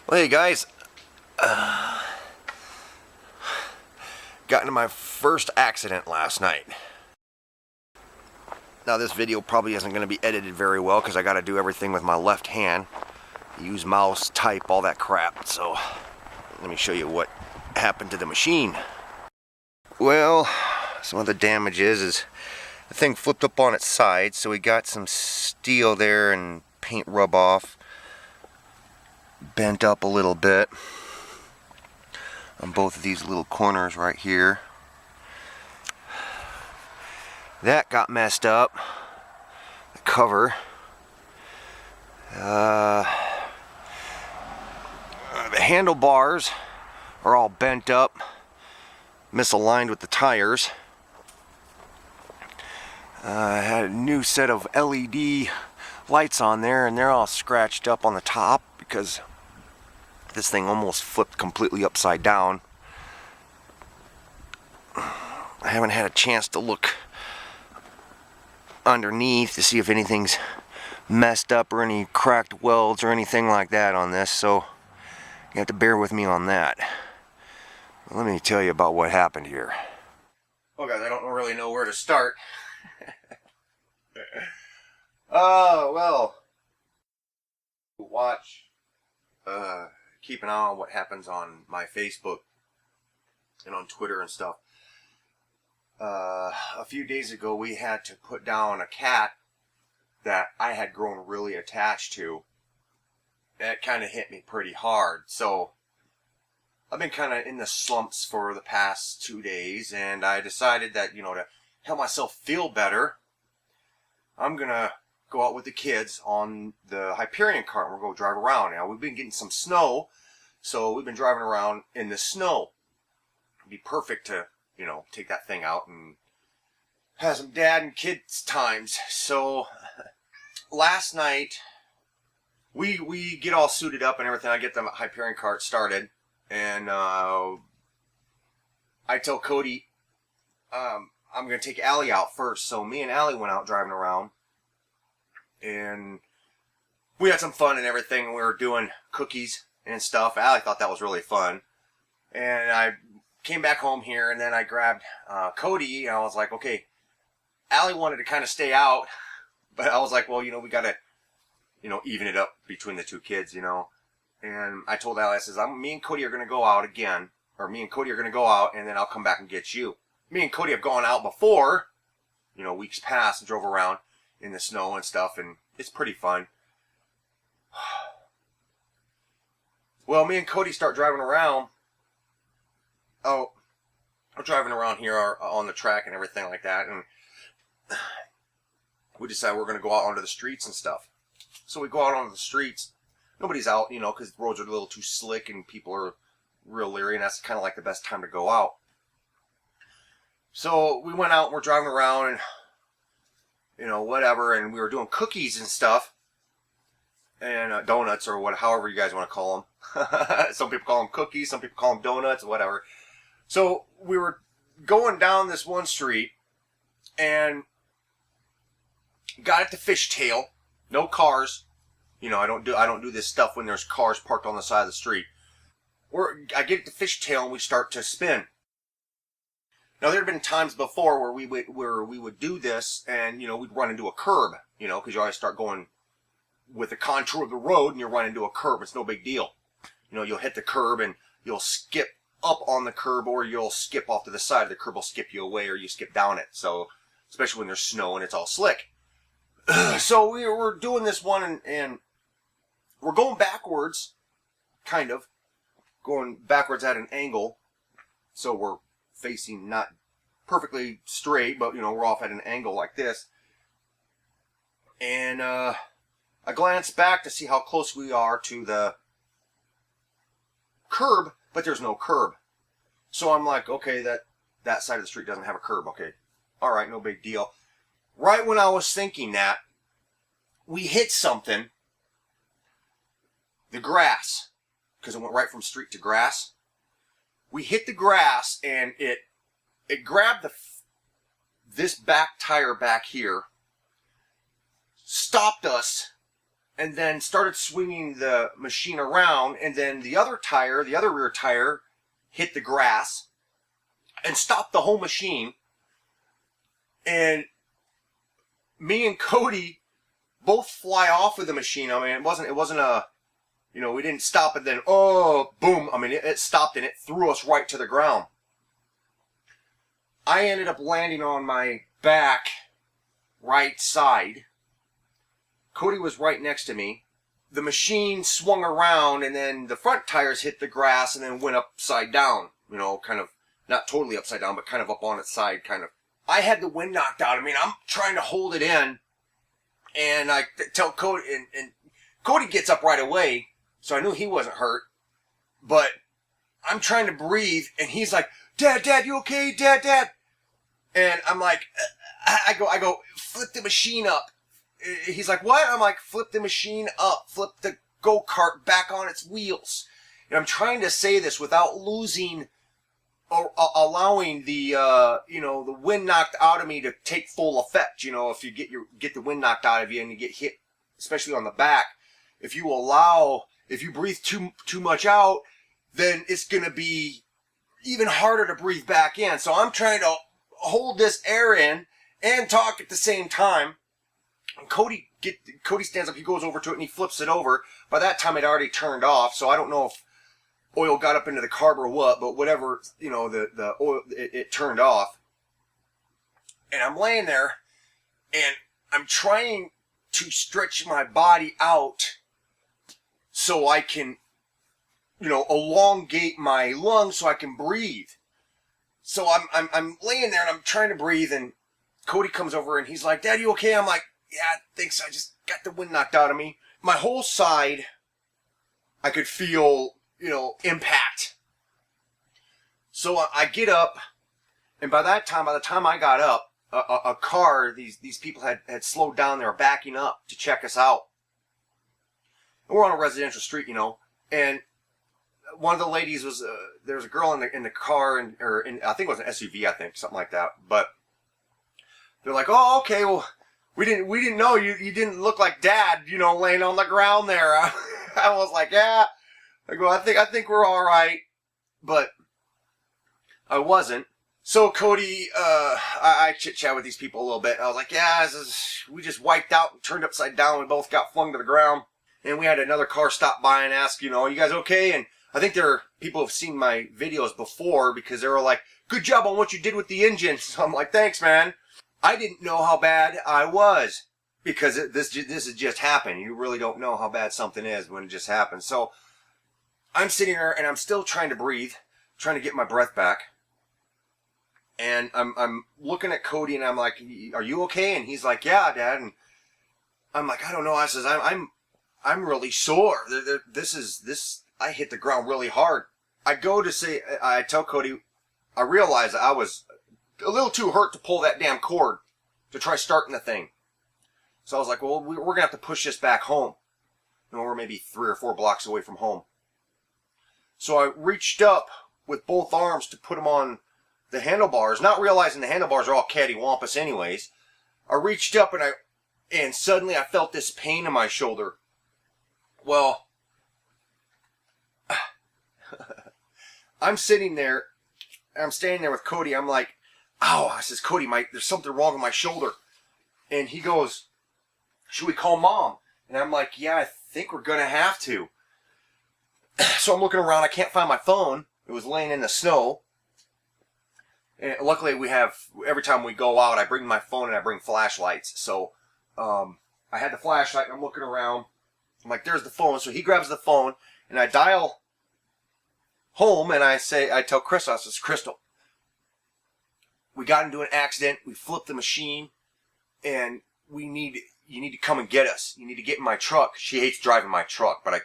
Well, hey guys, got into my first accident last night. Now this video probably isn't going to be edited very well because I got to do everything with my left hand. Use mouse, type, all that crap. So let me show you what happened to the machine. Well, some of the damage is the thing flipped up on its side, so we got some steel there and paint rub off. Bent up a little bit on both of these little corners right here. That got messed up. The cover. The handlebars are all bent up, misaligned with the tires. I had a new set of LED lights on there, and they're all scratched up on the top because this thing almost flipped completely upside down. I haven't had a chance to look underneath to see if anything's messed up or any cracked welds or anything like that on this, so you have to bear with me on that. Let me tell you about what happened here. Oh guys, I don't really know where to start. Oh, well, keep an eye on what happens on my Facebook and on Twitter and stuff. A few days ago we had to put down a cat that I had grown really attached to. That kind of hit me pretty hard, so I've been kind of in the slumps for the past 2 days, and I decided that, to help myself feel better, I'm gonna go out with the kids on the Hyperion cart and we'll go drive around. Now, we've been getting some snow, so we've been driving around in the snow. It'd be perfect to, take that thing out and have some dad and kids times. So, last night, we get all suited up and everything. I get the Hyperion cart started, and I tell Cody, I'm going to take Allie out first. So me and Allie went out driving around, and we had some fun and everything. We were doing cookies and stuff. Allie thought that was really fun. And I came back home here, and then I grabbed Cody, and I was like, okay, Allie wanted to kind of stay out, but I was like, well, we got to, even it up between the two kids, And I told Allie, I says, me and Cody are going to go out again, or me and Cody are going to go out, and then I'll come back and get you. Me and Cody have gone out before, weeks past, and drove around in the snow and stuff, and it's pretty fun. Well, me and Cody start driving around. Oh, we're driving around here on the track and everything like that, and we decide we're going to go out onto the streets and stuff. So we go out onto the streets. Nobody's out, because the roads are a little too slick and people are real leery, and that's kind of like the best time to go out. So we went out and we're driving around and, whatever, and we were doing cookies and stuff, and donuts or however you guys want to call them. Some people call them cookies, some people call them donuts, whatever. So we were going down this one street and got at the fishtail. No cars. I don't do this stuff when there's cars parked on the side of the street. I get at the fishtail and we start to spin. Now, there had been times before where we would do this, and we'd run into a curb, because you always start going with the contour of the road, and you run into a curb. It's no big deal. You'll hit the curb and you'll skip up on the curb, or you'll skip off to the side. The curb will skip you away, or you skip down it. So, especially when there's snow and it's all slick. So we were doing this one, and we're going backwards, kind of going backwards at an angle. So we're facing not perfectly straight, but we're off at an angle like this. And I glance back to see how close we are to the curb, but there's no curb. So I'm like, okay, that side of the street doesn't have a curb. Okay, all right, no big deal. Right when I was thinking that, we hit something, the grass, because it went right from street to grass. We hit the grass, and it grabbed this back tire back here, stopped us, and then started swinging the machine around, and then the other rear tire, hit the grass and stopped the whole machine. And me and Cody both fly off of the machine. I mean, it wasn't a, we didn't stop and then, oh, boom. I mean, it stopped and it threw us right to the ground. I ended up landing on my back, right side. Cody was right next to me. The machine swung around, and then the front tires hit the grass and then went upside down. Kind of, not totally upside down, but kind of up on its side, kind of. I had the wind knocked out. I mean, I'm trying to hold it in, and I tell Cody, and Cody gets up right away, so I knew he wasn't hurt. But I'm trying to breathe, and he's like, Dad, you okay? Dad. And I'm like, I go, flip the machine up. He's like, what? I'm like, flip the machine up, flip the go-kart back on its wheels. And I'm trying to say this without losing or allowing the, the wind knocked out of me to take full effect. If you get the wind knocked out of you and you get hit, especially on the back, if you breathe too much out, then it's going to be even harder to breathe back in. So I'm trying to hold this air in and talk at the same time. And Cody stands up, he goes over to it and he flips it over. By that time it already turned off, so I don't know if oil got up into the carb or what, but whatever, the oil, it turned off. And I'm laying there and I'm trying to stretch my body out so I can, elongate my lungs so I can breathe. So I'm laying there and I'm trying to breathe, and Cody comes over and he's like, Dad, you okay? I'm like, yeah, thanks. I just got the wind knocked out of me. My whole side, I could feel, impact. So I get up, and by the time I got up, a car, these people had slowed down. They were backing up to check us out. And we're on a residential street, and one of the ladies was, there was a girl in the car, I think it was an SUV, something like that. But they're like, oh, okay, well, we didn't know you didn't look like Dad, laying on the ground there. I was like, yeah. I go, I think we're all right, but I wasn't. So Cody, I chit chat with these people a little bit. I was like, yeah, we just wiped out and turned upside down. We both got flung to the ground, and we had another car stop by and ask, are you guys okay? And I think there are people who have seen my videos before, because they were like, good job on what you did with the engine. So I'm like, thanks, man. I didn't know how bad I was, because this has just happened. You really don't know how bad something is when it just happens. So I'm sitting there and I'm still trying to breathe, trying to get my breath back. And I'm looking at Cody and I'm like, are you okay? And he's like, yeah, Dad. And I'm like, I don't know. I says, I'm really sore. I hit the ground really hard. I tell Cody, I realized that I was a little too hurt to pull that damn cord to try starting the thing. So I was like, well, we're going to have to push this back home. We're maybe 3 or 4 blocks away from home. So I reached up with both arms to put them on the handlebars, not realizing the handlebars are all cattywampus anyways. I reached up and suddenly I felt this pain in my shoulder. Well, I'm sitting there, I'm standing there with Cody. I'm like, ow. I says, Cody, there's something wrong with my shoulder. And he goes, should we call Mom? And I'm like, yeah, I think we're going to have to. So I'm looking around. I can't find my phone. It was laying in the snow. And luckily every time we go out, I bring my phone and I bring flashlights. So I had the flashlight and I'm looking around. I'm like, there's the phone. So he grabs the phone and I dial home and I tell Chris, I says, Crystal, we got into an accident. We flipped the machine and you need to come and get us. You need to get in my truck. She hates driving my truck, but I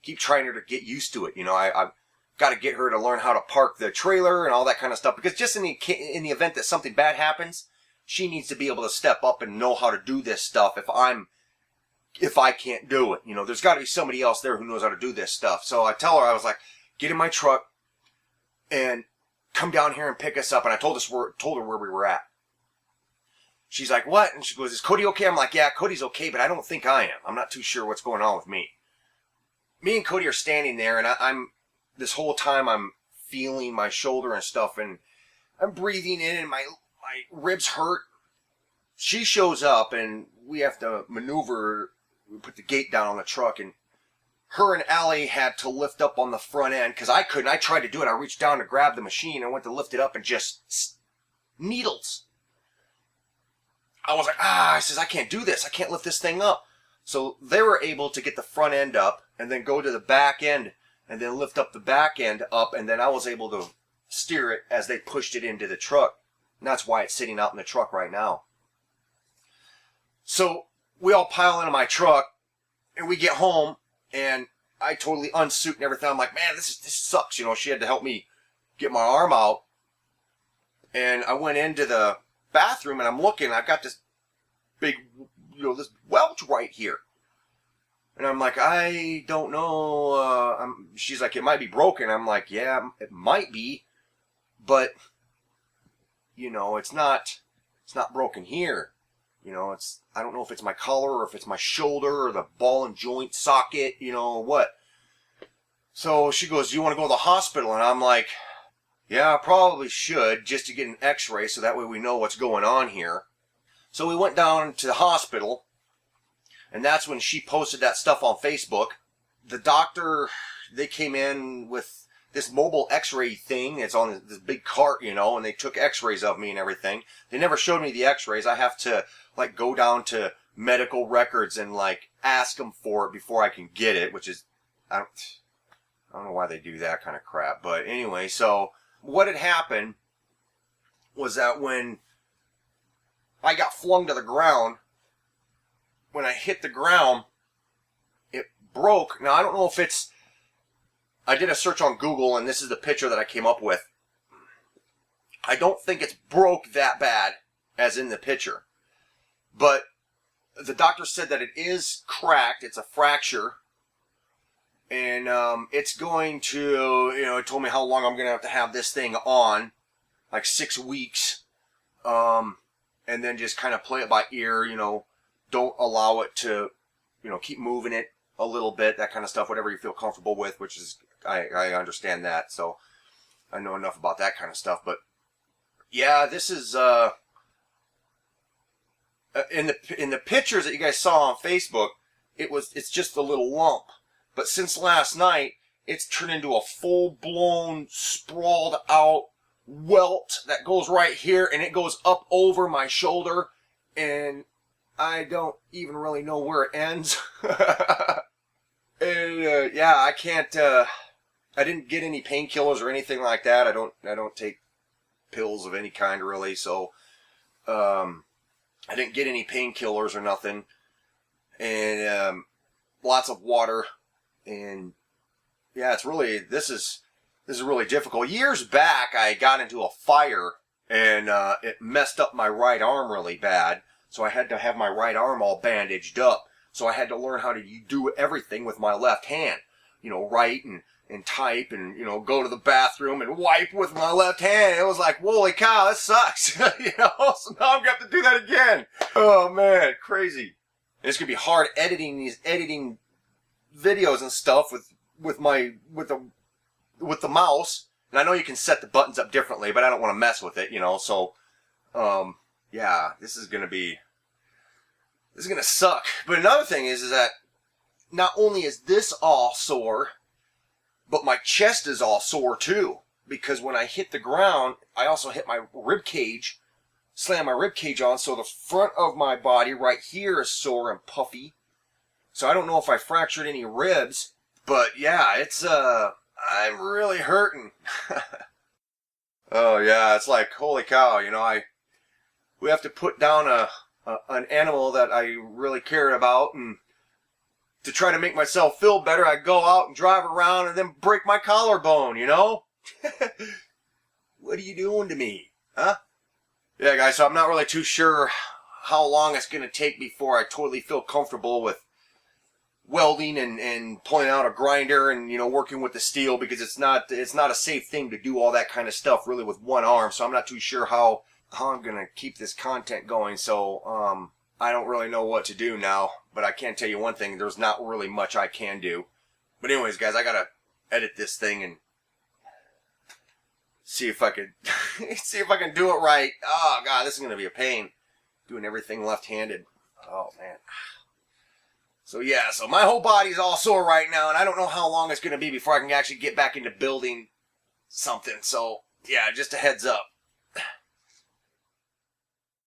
keep trying her to get used to it. I've got to get her to learn how to park the trailer and all that kind of stuff, because just in the event that something bad happens, she needs to be able to step up and know how to do this stuff if I can't do it. There's got to be somebody else there who knows how to do this stuff. So I tell her, I was like, get in my truck and come down here and pick us up. And I told her where we were at. she's like, what? And she goes, is Cody okay? I'm like, yeah, Cody's okay, but I don't think I am. I'm not too sure what's going on with me. Me and Cody are standing there, and I'm this whole time I'm feeling my shoulder and stuff, and I'm breathing in, and my ribs hurt. She shows up, and we have to maneuver. We put the gate down on the truck, and her and Allie had to lift up on the front end, because I couldn't. I tried to do it. I reached down to grab the machine, and went to lift it up, and just needles. I was like, I says, I can't do this. I can't lift this thing up. So they were able to get the front end up, and then go to the back end, and then lift up the back end up, and then I was able to steer it as they pushed it into the truck. And that's why it's sitting out in the truck right now. So we all pile into my truck, and we get home, and I totally unsuit and everything. I'm like, man, this sucks. You know, she had to help me get my arm out. And I went into the bathroom, and I'm looking. I've got this big, this welch right here. And I'm like, I don't know. She's like, it might be broken. I'm like, yeah, it might be. But, it's not broken here. I don't know if it's my collar or if it's my shoulder or the ball and joint socket, what. So she goes, do you want to go to the hospital? And I'm like, yeah, I probably should, just to get an x-ray so that way we know what's going on here. So we went down to the hospital, and that's when she posted that stuff on Facebook. The doctor, they came in with this mobile x-ray thing. It's on this big cart, and they took x-rays of me and everything. They never showed me the x-rays. I have to, go down to medical records and, ask them for it before I can get it, which is, I don't know why they do that kind of crap. But anyway, so what had happened was that when I got flung to the ground, when I hit the ground, it broke. Now, I don't know if it's, I did a search on Google, and this is the picture that I came up with. I don't think it's broke that bad as in the picture. But the doctor said that it is cracked. It's a fracture. And it's going to, it told me how long I'm going to have this thing on. 6 weeks. And then just kind of play it by ear, don't allow it to, keep moving it a little bit, that kind of stuff, whatever you feel comfortable with, which is, I understand that, so I know enough about that kind of stuff. But yeah, this is, in the pictures that you guys saw on Facebook, it's just a little lump. But since last night, it's turned into a full-blown, sprawled out welt that goes right here, and it goes up over my shoulder, and I don't even really know where it ends. And yeah, I can't. I didn't get any painkillers or anything like that. I don't take pills of any kind really. So I didn't get any painkillers or nothing. And lots of water. And yeah, it's really this is really difficult. Years back, I got into a fire, and it messed up my right arm really bad. So I had to have my right arm all bandaged up. So I had to learn how to do everything with my left hand. Write and type and, go to the bathroom and wipe with my left hand. It was like, holy cow, that sucks. So now I'm going to have to do that again. Oh, man, crazy. And it's going to be hard editing videos and stuff with the mouse. And I know you can set the buttons up differently, but I don't want to mess with it, So, yeah, this is going to suck. But another thing is that not only is this all sore, but my chest is all sore too. Because when I hit the ground, I also hit my rib cage, slammed my rib cage on, so the front of my body right here is sore and puffy. So I don't know if I fractured any ribs, but yeah, it's I'm really hurting. Oh yeah, it's like, holy cow, we have to put down an animal that I really cared about, and to try to make myself feel better, I go out and drive around and then break my collarbone, What are you doing to me, huh? Yeah, guys, so I'm not really too sure how long it's going to take before I totally feel comfortable with welding and pulling out a grinder and, working with the steel, because it's not a safe thing to do all that kind of stuff really with one arm. So I'm not too sure how how I'm gonna keep this content going. So I don't really know what to do now, but I can tell you one thing: there's not really much I can do. But anyways, guys, I gotta edit this thing and see if I can do it right. Oh god, this is gonna be a pain. Doing everything left-handed. Oh man. So yeah, so my whole body's all sore right now, and I don't know how long it's gonna be before I can actually get back into building something. So yeah, just a heads up.